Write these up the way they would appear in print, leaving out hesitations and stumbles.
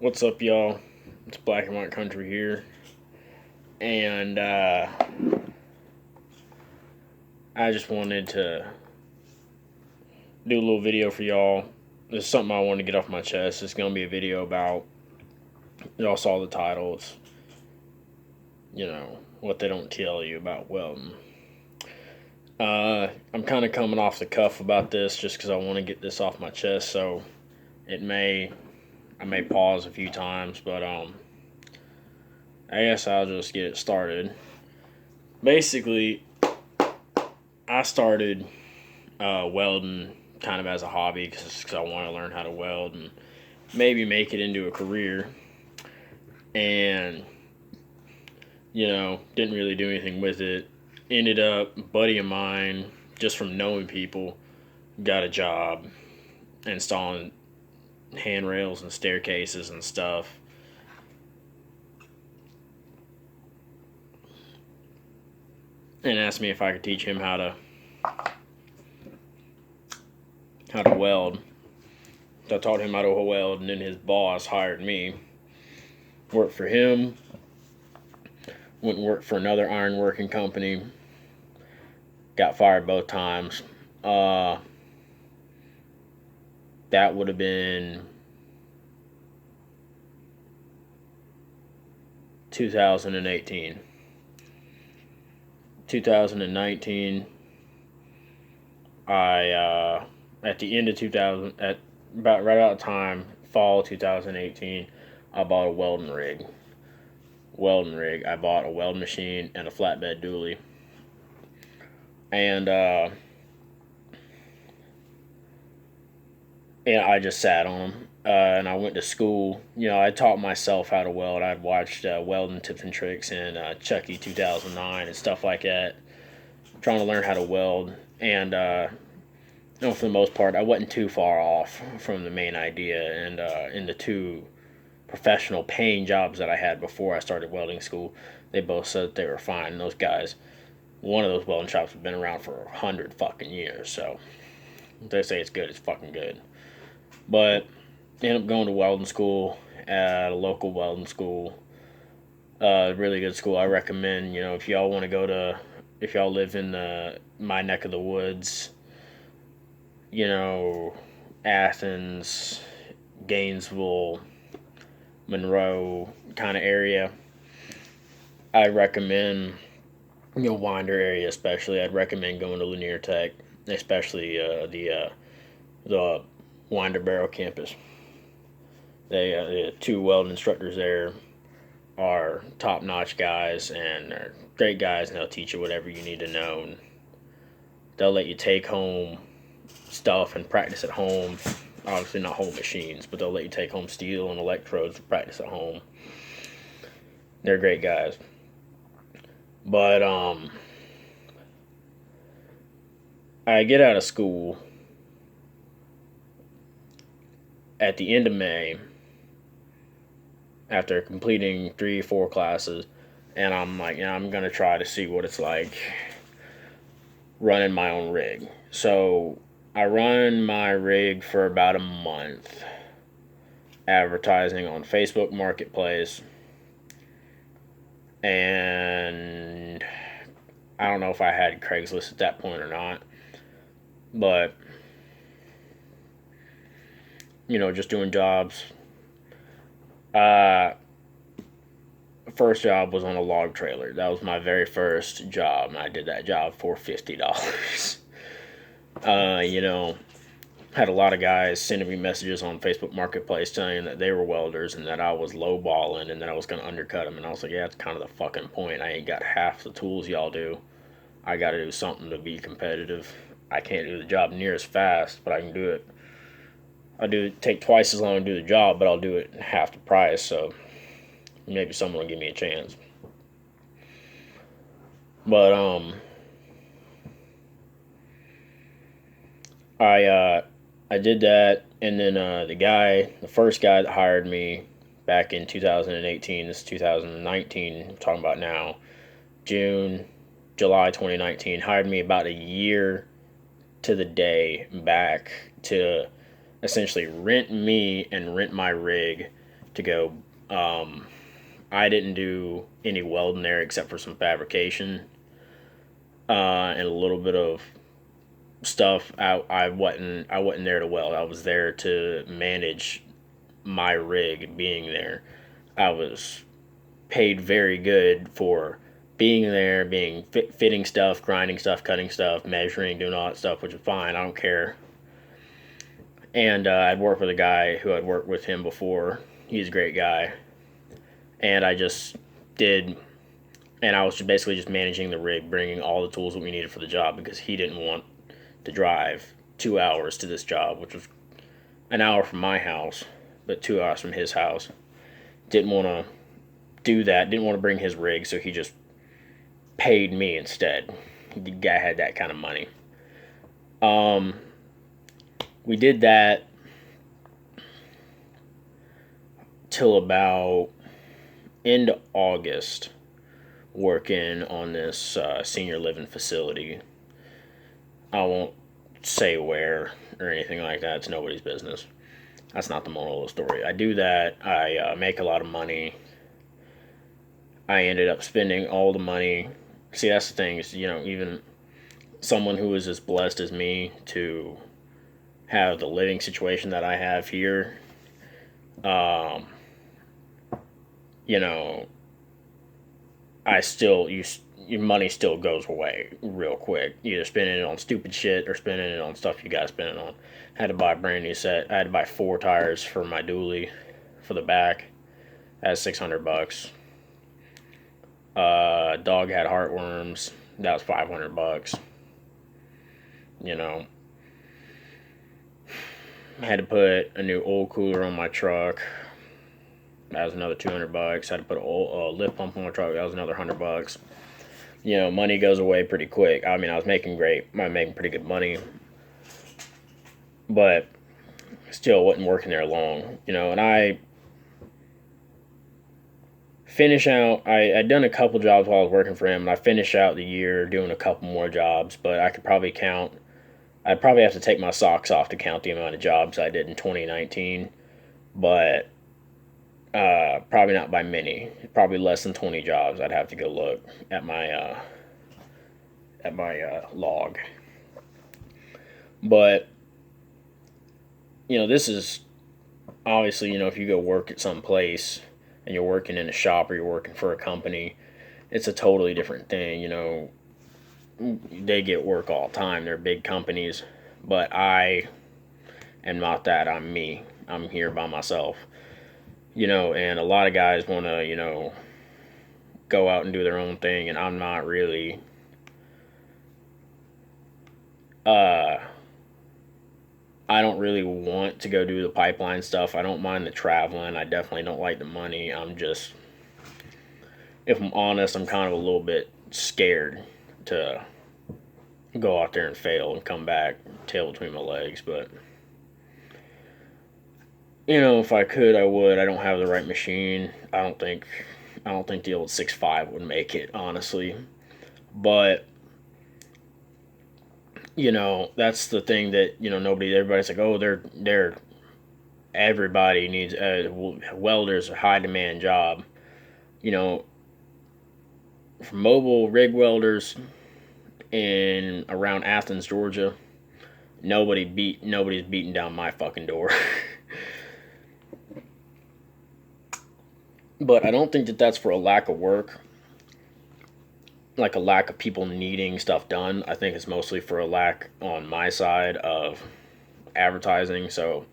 What's up, y'all? It's Black and White Country here, and I just wanted to do a little video for y'all. This is something I want to get off my chest. It's gonna be a video about. Y'all saw the title. It's what they don't tell you about welding. I'm kind of coming off the cuff about this just because I want to get this off my chest. So I may pause a few times, but I guess I'll just get it started. Basically, I started welding kind of as a hobby because I want to learn how to weld and maybe make it into a career. And, didn't really do anything with it. Ended up, a buddy of mine, just from knowing people, got a job installing handrails and staircases and stuff. And asked me if I could teach him how to weld. So I taught him how to weld, and then his boss hired me. Worked for him. Went and worked for another ironworking company. Got fired both times. That would have been 2018. 2019, at the end of 2000, at about right out of time, fall 2018, I bought a welding rig. I bought a welding machine and a flatbed dually. And I just sat on them. And I went to school. I taught myself how to weld. I'd watched welding tips and tricks and Chucky 2009 and stuff like that. Trying to learn how to weld. And for the most part, I wasn't too far off from the main idea. And in the two professional paying jobs that I had before I started welding school, they both said that they were fine. And those guys, one of those welding shops has been around for 100 fucking years. So if they say it's good, it's fucking good. But ended up going to welding school at a local welding school. Really good school. I recommend, if y'all want to if y'all live in my neck of the woods, Athens, Gainesville, Monroe kind of area, I recommend, Winder area especially. I'd recommend going to Lanier Tech, especially the Winder Barrow campus. The two welding instructors there are top-notch guys, and they're great guys, and they'll teach you whatever you need to know. And they'll let you take home stuff and practice at home. Obviously not whole machines, but they'll let you take home steel and electrodes to practice at home. They're great guys. But I get out of school at the end of May after completing 3 or 4 classes, and I'm like, I'm gonna try to see what it's like running my own rig. So I run my rig for about a month, advertising on Facebook Marketplace, and I don't know if I had Craigslist at that point or not, but just doing jobs. First job was on a log trailer. That was my very first job, and I did that job for $50. Had a lot of guys sending me messages on Facebook Marketplace telling that they were welders and that I was lowballing and that I was going to undercut them. And I was like, yeah, that's kind of the fucking point. I ain't got half the tools y'all do. I got to do something to be competitive. I can't do the job near as fast, but I can do it. Take twice as long to do the job, but I'll do it half the price, so maybe someone will give me a chance. But I did that, and then the first guy that hired me back in 2018, this is 2019, I'm talking about now, July 2019, hired me about a year to the day back to essentially rent me and rent my rig to go. I didn't do any welding there except for some fabrication and a little bit of stuff. I wasn't there to weld. I was there to manage my rig being there. I was paid very good for being there, being fitting stuff, grinding stuff, cutting stuff, measuring, doing all that stuff, which is fine. I don't care. And I'd worked with a guy who I'd worked with him before. He's a great guy. And I just did, and I was basically just managing the rig, bringing all the tools that we needed for the job because he didn't want to drive 2 hours to this job, which was an hour from my house, but 2 hours from his house. Didn't want to do that, didn't want to bring his rig, so he just paid me instead. The guy had that kind of money. We did that till about end of August, working on this senior living facility. I won't say where or anything like that. It's nobody's business. That's not the moral of the story. I do that. I make a lot of money. I ended up spending all the money. See, that's the thing is, even someone who is as blessed as me to have the living situation that I have here, um, you know, your money still goes away real quick. Either spending it on stupid shit or spending it on stuff you got to spend it on. I had to buy a brand new set. I had to buy 4 tires for my dually for the back. That's $600. Dog had heartworms. That was $500. I had to put a new oil cooler on my truck. That was another $200. Had to put a lift pump on my truck. That was another $100. Money goes away pretty quick. I mean, I was making pretty good money, but still wasn't working there long. And I finish out. I'd done a couple jobs while I was working for him, and I finished out the year doing a couple more jobs. But I could probably count. I'd probably have to take my socks off to count the amount of jobs I did in 2019, but probably not by many. Probably less than 20 jobs. I'd have to go look at my log. But this is obviously if you go work at some place and you're working in a shop or you're working for a company, it's a totally different thing. They get work all the time. They're big companies, but I am not that. I'm me. I'm here by myself. And a lot of guys want to, go out and do their own thing, and I'm not really. I don't really want to go do the pipeline stuff. I don't mind the traveling. I definitely don't like the money. I'm just, if I'm honest, I'm kind of a little bit scared to go out there and fail and come back tail between my legs. But if I could, I would. I don't have the right machine. I don't think the old 6.5 would make it, honestly. But that's the thing that everybody's like, oh, they're everybody needs welders, a high demand job. For mobile rig welders in around Athens, Georgia, nobody's beating down my fucking door. But I don't think that that's for a lack of work, like a lack of people needing stuff done. I think it's mostly for a lack on my side of advertising. So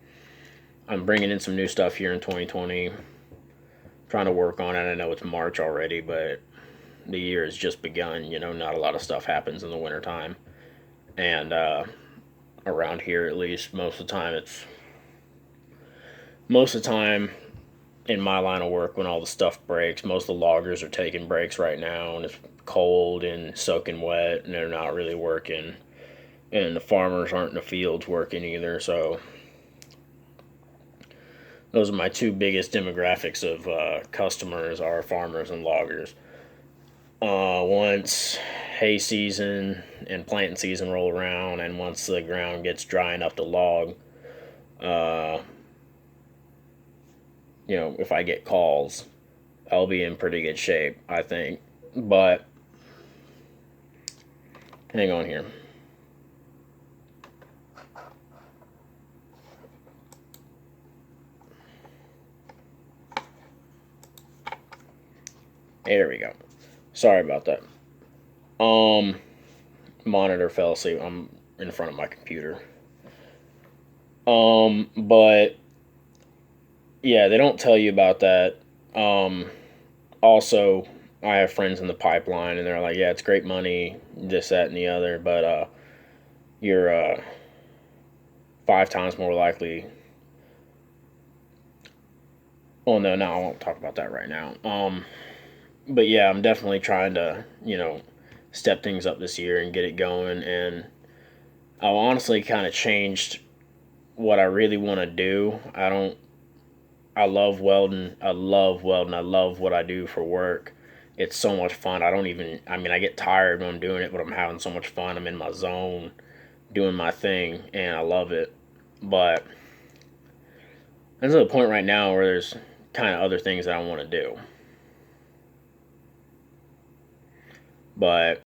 I'm bringing in some new stuff here in 2020, trying to work on it. I know it's March already, but the year has just begun. Not a lot of stuff happens in the wintertime. And around here, at least, most of the time in my line of work, when all the stuff breaks, most of the loggers are taking breaks right now, and it's cold and soaking wet, and they're not really working. And the farmers aren't in the fields working either, so those are my two biggest demographics of customers are farmers and loggers. Once hay season and planting season roll around, and once the ground gets dry enough to log, if I get calls, I'll be in pretty good shape, I think. But hang on here. There we go. Sorry about that. Monitor fell asleep. I'm in front of my computer. But yeah, they don't tell you about that. Um, Also, I have friends in the pipeline, and they're like, "Yeah, it's great money, this, that, and the other, but you're 5 times more likely." Oh no, I won't talk about that right now. But yeah, I'm definitely trying to step things up this year and get it going, and I've honestly kind of changed what I really want to do. I don't. I love welding. I love welding. I love what I do for work. It's so much fun. I don't even. I mean, I get tired when I'm doing it, but I'm having so much fun. I'm in my zone, doing my thing, and I love it. But there's a point right now where there's kind of other things that I want to do. But